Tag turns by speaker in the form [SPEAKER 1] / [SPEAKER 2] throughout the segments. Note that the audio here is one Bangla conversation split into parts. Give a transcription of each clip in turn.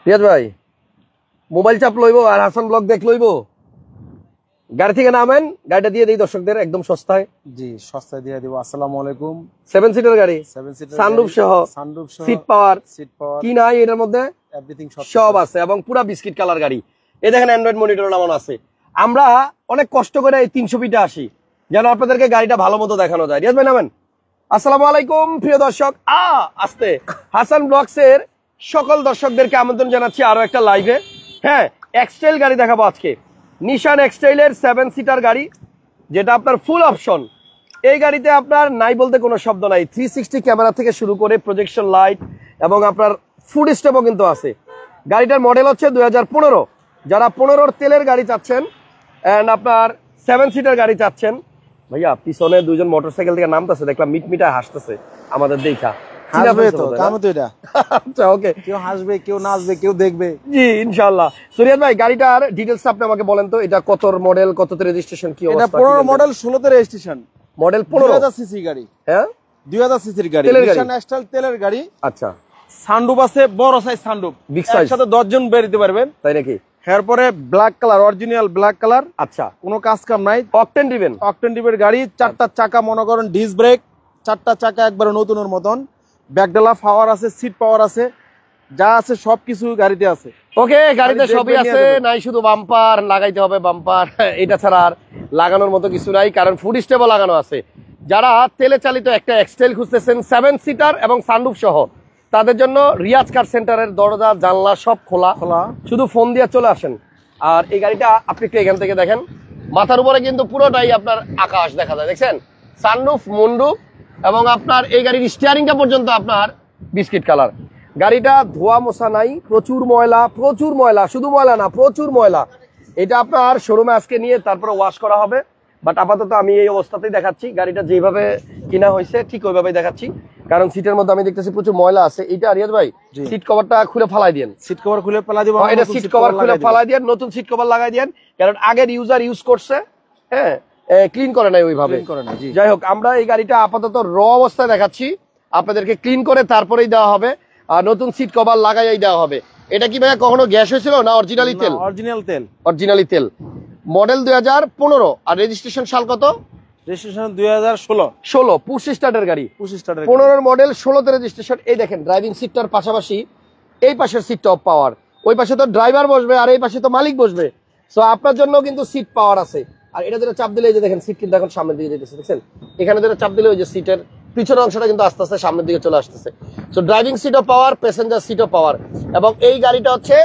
[SPEAKER 1] রিয়াজ ভাই মোবাইল চাপ লইবো আর হাসান ব্লগ দেখ লইবো, গাড়ি থেকে নামেন, গাড়িটা দিয়ে দিই দর্শকদের একদম সস্তায়।
[SPEAKER 2] জি সস্তায় দিয়ে দিব। আসসালামু আলাইকুম।
[SPEAKER 1] 7 সিটার গাড়ি,
[SPEAKER 2] 7 সিটার
[SPEAKER 1] সানরুফ সহ, সিট পাওয়ার কি নাই এটার মধ্যে
[SPEAKER 2] এভরিথিং
[SPEAKER 1] সব আছে এবং পুরা বিস্কিট কালার গাড়ি। এই দেখেন অ্যান্ড্রয়েড মনিটর নামানো আছে। আমরা অনেক কষ্ট করে এই 300 ফিটে আসি যেন আপনাদেরকে গাড়িটা ভালো মতো দেখানো যায়। রিয়াজ ভাই নামেন। আসসালামু আলাইকুম প্রিয় দর্শক, আস্তে হাসান ব্লগস এর সকল দর্শকদেরকে আমন্ত্রণ জানাচ্ছি আরো একটা লাইভে। হ্যাঁ, এক্সটাইল গাড়ি দেখাবো আজকে, নিশান এক্সটাইলের 7 সিটার গাড়ি, যেটা আপনার ফুল অপশন। এই গাড়িতে আপনার নাই বলতে কোনো শব্দ নাই, 360 ক্যামেরা থেকে শুরু করে প্রজেকশন লাইট এবং আপনার ফুড স্টেপও কিন্তু আছে। গাড়িটার মডেল হচ্ছে 2015। যারা 15-র তেলের গাড়ি চাচ্ছেন অ্যান্ড আপনার 7 সিটার গাড়ি চাচ্ছেন, ভাইয়া পিছনে দুইজন মোটরসাইকেল থেকে নামতেছে, দেখলাম মিটমিটায় হাসতেছে আমাদের দেখা।
[SPEAKER 2] হাসবে তো, কাম তো এটা।
[SPEAKER 1] আচ্ছা ওকে,
[SPEAKER 2] কেউ হাসবে, কেউ নাচবে, কেউ দেখবে।
[SPEAKER 1] জি ইনশাআল্লাহ। সুরিয়াদ ভাই গাড়িটার ডিটেইলস আপনি আমাকে বলেন তো, এটা কত মডেল, কততে রেজিস্ট্রেশন, কি অবস্থা?
[SPEAKER 2] এটা 15 মডেল, 16তে রেজিস্ট্রেশন।
[SPEAKER 1] মডেল 15
[SPEAKER 2] 2000 সিসি গাড়ি।
[SPEAKER 1] হ্যাঁ
[SPEAKER 2] 2000 সিসির গাড়ি, নিশান এক্সটাইল তেলের গাড়ি।
[SPEAKER 1] আচ্ছা,
[SPEAKER 2] সানরুফ আছে, বড় সাইজ সানরুফ,
[SPEAKER 1] বিগ সাইজ,
[SPEAKER 2] একসাথে 10 জন বেরোতে পারবেন।
[SPEAKER 1] তাই নাকি?
[SPEAKER 2] এরপরে black colour, original black colour.
[SPEAKER 1] আচ্ছা,
[SPEAKER 2] কোনো কাজ কাম নাই,
[SPEAKER 1] অকটেন দিবেন।
[SPEAKER 2] অকটেন ডিপের গাড়ি, 4টা চাকা মনে করেন ডিস্ক ব্রেক, 4টা চাকা একবারে নতুনের মতন, ব্যাকডালা পাওয়ার আছে, সিট পাওয়ার আছে, যা আছে সবকিছু গাড়িতে আছে।
[SPEAKER 1] ওকে, গাড়িতে সবই আছে, নাই শুধু বাম্পার লাগাইতে হবে, বাম্পার এটা ছাড়া আর লাগানোর মতো কিছু নাই, কারণ ফুড স্টেপও লাগানো আছে। যারা তেলে চালিত একটা এক্সটাইল খুঁজতেছেন 7 সিটার এবং সানরুফ সহ, তাদের জন্য রিয়াজ কার সেন্টারের দরজা জানলা সব খোলা, শুধু ফোন দিয়ে চলে আসেন। আর এই গাড়িটা আপনি একটু এখান থেকে দেখেন, মাথার উপরে কিন্তু পুরোটাই আপনার আকাশ দেখা যায়, দেখছেন? সানরুফ, মুন্ডুপ এবং আপনার এই গাড়ির স্টিয়ারিংটা পর্যন্ত আপনার বিস্কিট কালার। গাড়িটা ধোয়া মোছা নাই, প্রচুর ময়লা, শুধু ময়লা না প্রচুর ময়লা। এটা আপনার শোরুমে আজকে নিয়ে তারপরে ওয়াশ করা হবে, বাট আপাতত আমি এই অবস্থাতেই দেখাচ্ছি। গাড়িটা যেভাবে কিনা হয়েছে ঠিক ওইভাবেই দেখাচ্ছি, কারণ সিটের মধ্যে আমি দেখতেছি প্রচুর ময়লা আছে। এটা রিয়াজ ভাই সিট কভারটা খুলে ফালাই দেন,
[SPEAKER 2] সিট কভার খুলে ফালাই দিব।
[SPEAKER 1] এটা সিট কভার খুলে ফালাই দেন, নতুন সিট কভার লাগাই দেন, কারণ আগের ইউজার ইউজ করছে, হ্যাঁ ক্লিন করে নাই ওইভাবে। যাই হোক, আমরা এই গাড়িটা আপাতত র অবস্থায় দেখাচ্ছি, আপনাদেরকে ক্লিন করে তারপরেই দেওয়া হবে, আর নতুন সিট কভার লাগাই দেওয়া হবে। এটা কি ভাইয়া কখনো গ্যাস হয়েছিল না অরিজিনালি তেল? অরিজিনালি তেল। মডেল 2015 আর রেজিস্ট্রেশন সাল কত?
[SPEAKER 2] রেজিস্ট্রেশন 2016।
[SPEAKER 1] পুশ স্টার্টের গাড়ি, 15 মডেল, 16তে রেজিস্ট্রেশন। এই দেখেন ড্রাইভিং সিটটার পাশাপাশি এই পাশের সিটটা অফ পাওয়ার, ওই পাশে তো ড্রাইভার বসবে আর এই পাশে তো মালিক বসবে, সো আপনার জন্য কিন্তু সিট পাওয়ার আছে। আর এটা যেটা চাপ দিলে এই যে দেখেন সিট কিন্তু এখন সামনের দিকে যেতেছে, দেখছেন? এখানে যেটা চাপ দিলে ওই যে সিটের পিছনের অংশটা কিন্তু আস্তে আস্তে সামনের দিকে চলে আসতেছে। সো ড্রাইভিং সিটও পাওয়ার, প্যাসেঞ্জার সিটও পাওয়ার, এবং এই গাড়িটা হচ্ছে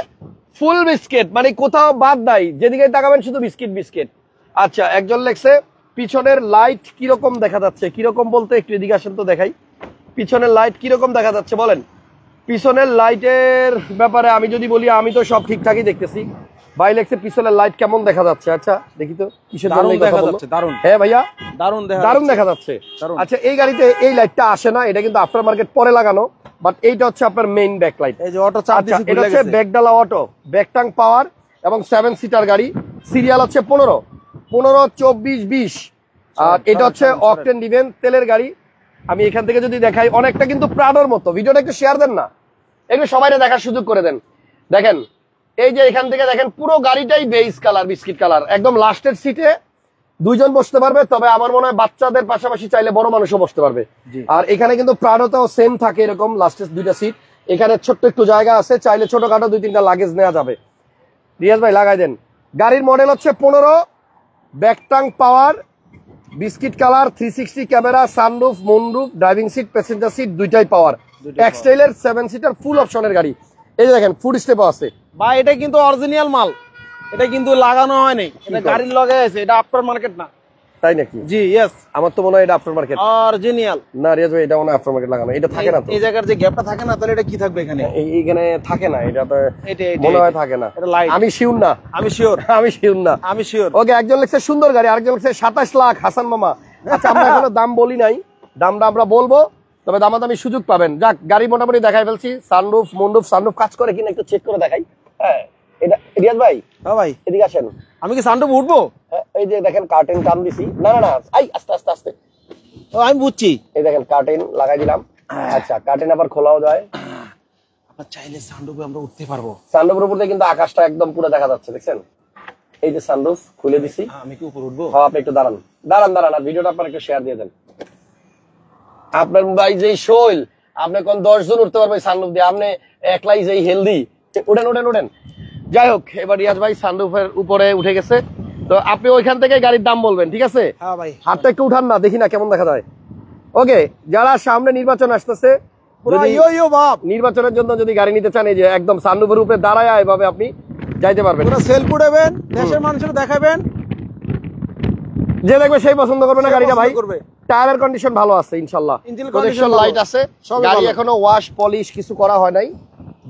[SPEAKER 1] ফুল বিস্কিট, মানে কোথাও বাদ নাই, যেদিকে তাকাবেন শুধু বিস্কিট বিস্কিট। আচ্ছা, একজন লেখছে পিছনের লাইট কিরকম দেখা যাচ্ছে, কিরকম বলতে একটু এদিকে আসেন তো দেখাই, পিছনের লাইট কিরকম দেখা যাচ্ছে বলেন। পিছনের লাইটের ব্যাপারে আমি যদি বলি, আমি তো সব ঠিকঠাকই দেখতেছি। ভাই লেখছে পিছনের লাইট কেমন দেখা যাচ্ছে, আচ্ছা দেখি তো কিসের জন্য দেখা যাচ্ছে।
[SPEAKER 2] দারুন,
[SPEAKER 1] হ্যাঁ ভাইয়া
[SPEAKER 2] দারুন
[SPEAKER 1] দেখা যাচ্ছে। আচ্ছা, এই গাড়িতে এই লাইটটা আসে না, এটা কিন্তু আফটার মার্কেট পরে লাগানো, বাট এইটা হচ্ছে আপনার মেইন ব্যাক লাইট।
[SPEAKER 2] এই যে অটো চাপ দিছি,
[SPEAKER 1] এটা হচ্ছে ব্যাকডালা অটো, ব্যাকটাং পাওয়ার এবং 7 সিটার গাড়ি। সিরিয়াল হচ্ছে 15, 24, 20। আর এটা হচ্ছে অকটেন দিবেন তেলের গাড়ি। আমি এখান থেকে যদি দেখাই, অনেকটা কিন্তু প্রাডোর মতো। ভিডিওটা একটু শেয়ার দেন না, একটু সবাই দেখার সুযোগ করে দেন। দেখেন এই যে এখান থেকে দেখেন পুরো গাড়িটাই বেজ কালার, বিস্কিট কালার। একদম লাস্টের সিটে 2 জন বসতে পারবে, তবে আমার মনে হয় বাচ্চাদের পাশাপাশি চাইলে বড় মানুষও বসতে পারবে। আর এখানে কিন্তু প্রাডোতেও সেম থাকে, এরকম লাস্টের 2টা সিট। এখানে ছোট্ট একটু জায়গা আছে, চাইলে ছোটখাটো 2-3টা লাগেজ নেওয়া যাবে। রিয়াজ ভাই লাগাই দেন। গাড়ির মডেল হচ্ছে 15, ব্যাকটাং power, biscuit colour, 360 camera, sunroof, moonroof, driving seat, passenger seat দুইটাই পাওয়ার। এক্সটাইলের 7 সিটার ফুল অপশনের গাড়ি। এই যে দেখেন ফুড স্টেপও আছে।
[SPEAKER 2] ভাই এটা কিন্তু অরিজিনাল মাল, এটা কিন্তু লাগানো হয়নি, এটা গাড়ির লগে আছে, এটা আফটার মার্কেট না।
[SPEAKER 1] তাই নাকি?
[SPEAKER 2] জি ইয়েস,
[SPEAKER 1] আমার তো মনে হয় এটা আফটার মার্কেট
[SPEAKER 2] অরিজিনাল
[SPEAKER 1] না। রিয়াজ ভাই এটা মনে হয় আফটার মার্কেট লাগানো, এটা থাকে না তো।
[SPEAKER 2] এই জায়গার যে গ্যাপটা থাকে না, তাহলে এটা কি থাকবে এখানে?
[SPEAKER 1] এইখানে থাকে না, এটা তো মনে হয় থাকে না। আমি শিওর না,
[SPEAKER 2] আমি শিওর।
[SPEAKER 1] ওকে, একজন লিখছে সুন্দর গাড়ি, আরেকজন লিখছে 27 লাখ হাসান মামা। আচ্ছা, আমরা এখনো দাম বলি নাই, দামটা আমরা বলবো, তবে দামাদামি সুযোগ পাবেন। যাক, গাড়ি মোটামুটি দেখাই ফেলছি। সানরুফ, মুনরুফ, সানরুফ কাজ করে কিনা একটু চেক করে দেখাই। হ্যাঁ, এটা রিয়াজ ভাই।
[SPEAKER 2] হ্যাঁ ভাই,
[SPEAKER 1] এদিকে আসেন।
[SPEAKER 2] আমি কি সানরুফ উঠবো?
[SPEAKER 1] এই যে দেখেন কার্টেন টান দিছি। না, আস্তে আস্তে আস্তে।
[SPEAKER 2] ও আমি বুঝছি।
[SPEAKER 1] এই দেখেন কার্টেন লাগাই দিলাম। আচ্ছা, কার্টেন আবার খোলাও যায়।
[SPEAKER 2] আপনার চাইলে সানরুফে আমরা উঠতে পারবো।
[SPEAKER 1] সানরুফের উপর দিয়ে কিন্তু আকাশটা একদম পুরো দেখা যাচ্ছে, দেখছেন? এই যে সানরুফ খুলে দিছি।
[SPEAKER 2] আমি কি উপর উঠবো?
[SPEAKER 1] হ্যাঁ, আপনি একটু দাঁড়ান আর ভিডিওটা আপনার একটু শেয়ার দিয়ে দেন। আপনার ভাই যেই শৈল, আপনি কোন 10 জন উঠতে পারবে সানরুফ দিয়ে, আপনি একলাই যেই হেলদি। উঠেন। যাই হোক, এবার রিয়াজ ভাই সানরুফের উপরে উঠে গেছে, তো আপনি ওইখান থেকে গাড়ির দাম বলবেন, ঠিক আছে?
[SPEAKER 2] হ্যাঁ ভাই,
[SPEAKER 1] হাতটা একটু উঠান না, দেখি না কেমন দেখা যায়। ওকে, যারা সামনে নির্বাচন আসতেছে,
[SPEAKER 2] পুরো
[SPEAKER 1] যদি
[SPEAKER 2] ইয়ো বাপ,
[SPEAKER 1] নির্বাচনের জন্য যদি গাড়ি নিতে চান, এই যে একদম সানরুফের উপরে দাঁড়ায় এভাবে আপনি যাইতে পারবেন।
[SPEAKER 2] পুরো সেলফ উঠাবেন, দেশের মানুষের দেখাবেন,
[SPEAKER 1] যে দেখবে সেই পছন্দ করবে না গাড়িটা ভাই।
[SPEAKER 2] করবে।
[SPEAKER 1] টায়ারের কন্ডিশন ভালো আছে ইনশাআল্লাহ,
[SPEAKER 2] ইঞ্জিন
[SPEAKER 1] প্রজেকশন
[SPEAKER 2] কন্ডিশন
[SPEAKER 1] লাইট আছে,
[SPEAKER 2] সবই
[SPEAKER 1] গাড়ি
[SPEAKER 2] ভালো।
[SPEAKER 1] এখনো ওয়াশ পলিশ কিছু করা হয় নাই,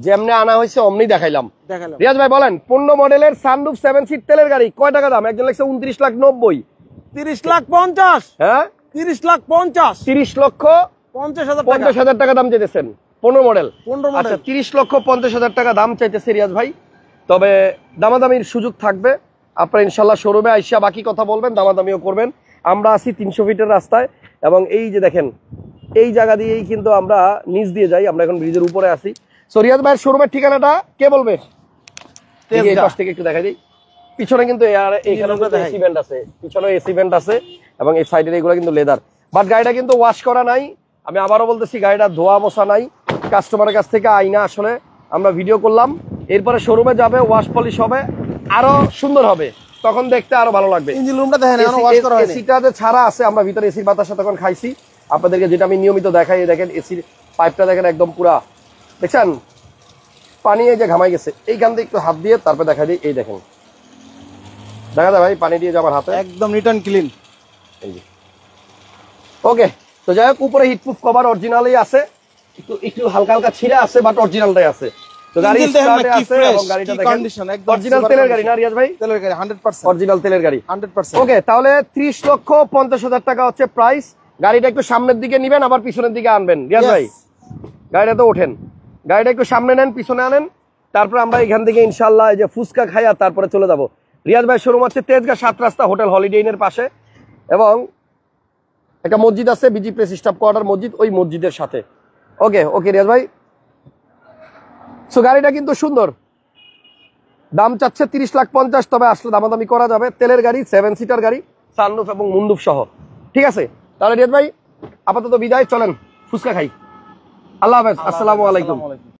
[SPEAKER 1] যেমনি আনা হয়েছে অমনি দেখাইলাম।
[SPEAKER 2] দেখালাম।
[SPEAKER 1] রিয়াজ ভাই বলেন, 15 মডেলের সানরুফ 7 সিট তেলের গাড়ি কয় টাকা দাম? একজন লিখছে 29,90,000।
[SPEAKER 2] 30,50,000,
[SPEAKER 1] হ্যাঁ,
[SPEAKER 2] 30,50,000,
[SPEAKER 1] 30,50,000
[SPEAKER 2] 50,000
[SPEAKER 1] টাকা দাম চাইতেছেন 15 মডেল।
[SPEAKER 2] 15 মডেল।
[SPEAKER 1] আচ্ছা, 30,50,000 টাকা দাম চাইতেছে রিয়াজ ভাই। তবে দামাদামির সুযোগ থাকবে, আপনারা ইনশাল্লাহ শোরুমে আইসা বাকি কথা বলবেন, দামাদামিও করবেন। আমরা আছি 300 ফিটের রাস্তায়, এবং এই যে দেখেন এই জায়গা দিয়েই কিন্তু আমরা নিচ দিয়ে যাই, আমরা এখন ব্রিজের উপরে আছি। সো রিয়াজ ভাইয়ের শোরুমের ঠিকানাটা কে বলবে? এই পাশ থেকে একটু দেখা দিই। পিছনে কিন্তু এখানে এসি ভেন্ট আছে, পিছনে এসি ভেন্ট আছে, এবং এই সাইডের এগুলো কিন্তু লেদার, বাট গাড়িটা কিন্তু ওয়াশ করা নাই। আমি আবারও বলতেছি, গাড়িটা ধোয়া মোছা নাই। কাস্টমারের কাছ থেকে আইনা আসলে আমরা ভিডিও করলাম, এরপরে শোরুমে যাবে, ওয়াশ পলিশ হবে, আরো সুন্দর হবে, তখন দেখতে আরো ভালো লাগবে।
[SPEAKER 2] ইঞ্জিন রুমটা দেখেন, এখনো ওয়াশ করা হয়নি।
[SPEAKER 1] এসিটা যে ছাড়া আছে, আমরা ভিতরে এসির বাতাসটা তখন খাইছি আপনাদেরকে, যেটা আমি নিয়মিত দেখাই। দেখেন এসির পাইপটা দেখেন একদম পুরা, দেখছেন পানি এই যে ঘামাই গেছে, এইখান থেকে একটু হাত দিয়ে তারপর দেখা দিই। এই দেখেন, দেখা যায় ভাই পানি দিয়ে যে আমার হাতে
[SPEAKER 2] একদম নিট অ্যান্ড ক্লিন।
[SPEAKER 1] এই যে ওকে। তো যাই হোক, উপরে হিটপ্রুফ কভার অরিজিনালই আছে, একটু একটু হালকা হালকা ছিঁড়া আছে, বাট অরিজিনালটাই আছে। তো গাড়ি স্টার্টে আছে, এবং গাড়িটা দেখেন অরিজিনাল তেলের গাড়ি না রিয়াজ ভাই?
[SPEAKER 2] তেলের গাড়ি 100%,
[SPEAKER 1] অরিজিনাল তেলের গাড়ি
[SPEAKER 2] 100%।
[SPEAKER 1] ওকে, তাহলে 30,50,000 টাকা হচ্ছে প্রাইস। গাড়িটা একটু সামনের দিকে নিবেন, আবার পিছনের দিকে আনবেন রিয়াজ ভাই। গাড়িটা তো ওঠেন, গাড়িটা একটু সামনে নেন, পিছনে আনেন, তারপর আমরা এখান থেকে ইনশাল্লাহ এই যে ফুচকা খাই আর তারপরে চলে যাবো। রিয়াজ ভাই শোরুম আছে তেজগাঁ 7 রাস্তা হোটেল হলিডে ইনের পাশে, এবং একটা মসজিদ আছে, বিজি প্রেস স্টাফ কোয়ার্টার মসজিদ, ওই মসজিদের সাথে। ওকে রিয়াজ ভাই। সো গাড়িটা কিন্তু সুন্দর, দাম চাচ্ছে 30,50,000, তবে আসলে দামাদামি করা যাবে। তেলের গাড়ি, 7 সিটার গাড়ি, সানরুফ এবং মুন্ডুফ সহ, ঠিক আছে? তাহলে রিয়াজ ভাই আপাতত বিদায়, চলেন ফুচকা খাই। আল্লাহ হাফেজ, আসসালামু আলাইকুম।